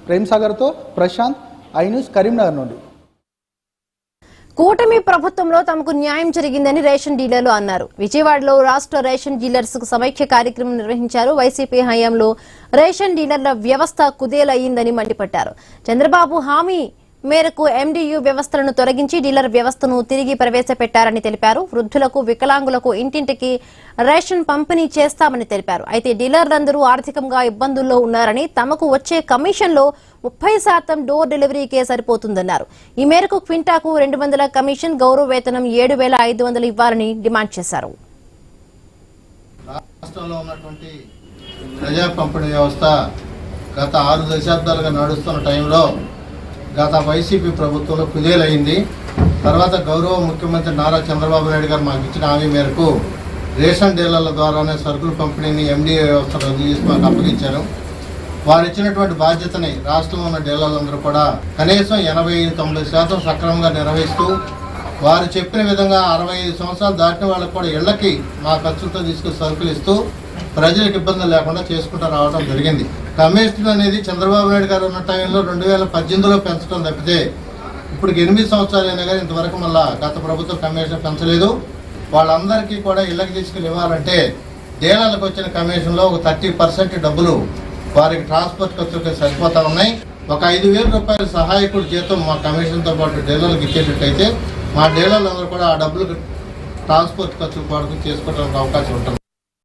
Prem సాగర్తో Prashanth, I news, Karimnagar నుండి. కూటమి ప్రభుత్వంలో తమకు న్యాయం జరిగిందని రేషన్ డీలర్లు అన్నారు. విజయవాడలో రాష్ట్ర రేషన్ డీలర్స్ సమైక్య కార్యక్రమం నిర్వహించారు. వైసీపీ హయాంలో రేషన్ డీలర్ల వ్యవస్థ కుదేలయ్యిందని మండిపడ్డారు. చంద్రబాబు హామీ మేరకు ఎండియు వ్యవస్థలను తొలగించి డీలర్ వ్యవస్థను తిరిగి ప్రవేశపెట్టారని తెలిపారు. వృద్ధులకు, వికలాంగులకు ఇంటింటికి రేషన్ పంపిణీ చేస్తామని తెలిపారు. అయితే డీలర్లందరూ ఆర్థికంగా ఇబ్బందుల్లో ఉన్నారని, తమకు వచ్చే కమిషన్లో 30% డోర్ డెలివరీకే సరిపోతుందన్నారు. ఈ మేరకు క్వింటాకు 200 కమిషన్, గౌరవ వేతనం 7,500 ఇవ్వాలని డిమాండ్ చేశారు. రాష్ట్రంలో ఉన్నటువంటి ప్రజా పంపిణీ వ్యవస్థ గత 6 దశాబ్దాలుగా నడుస్తున్న టైంలో గత వైసీపీ ప్రభుత్వంలో కుదేలైంది. తర్వాత గౌరవ ముఖ్యమంత్రి నారా చంద్రబాబు నాయుడు గారు మాకు ఇచ్చిన హామీ మేరకు రేషన్ డీలర్ల ద్వారానే సరుకుల పంపిణీని ఎండిఏ వ్యవస్థ రద్దు చేసి మాకు అప్పగించారు. వారు ఇచ్చినటువంటి బాధ్యతని రాష్ట్రంలో ఉన్న డీలర్లందరూ కూడా కనీసం 85-90% సక్రమంగా నిర్వహిస్తూ, వారు చెప్పిన విధంగా 65 సంవత్సరాలు దాటిన వాళ్ళకు కూడా ఇళ్లకి మా ఖర్చులతో తీసుకుని సరుకులు ఇస్తూ ప్రజలకు ఇబ్బందులు లేకుండా చేసుకుంటూ రావడం జరిగింది. కమిషన్ అనేది చంద్రబాబు నాయుడు గారు ఉన్న టైంలో 2018లో పెంచడం తప్పితే ఇప్పుడు 8 సంవత్సరాలైనా కానీ ఇంతవరకు మళ్ళీ గత ప్రభుత్వం కమిషన్ పెంచలేదు. వాళ్ళందరికీ కూడా ఇళ్ళకి తీసుకుని ఇవ్వాలంటే డీలర్లకు వచ్చిన కమిషన్లో ఒక 30% డబ్బులు వారికి ట్రాన్స్పోర్ట్ ఖర్చులకి సరిపోతా ఉన్నాయి. ఒక 5,000 రూపాయల సహాయకుడు జీతం మా కమిషన్తో పాటు డీలర్లకు ఇచ్చేటట్టయితే మా డీలర్లందరూ కూడా ఆ డబ్బులు ట్రాన్స్పోర్ట్ ఖర్చులు పాడుకుని చేసుకోవడానికి అవకాశం ఉంటుంది.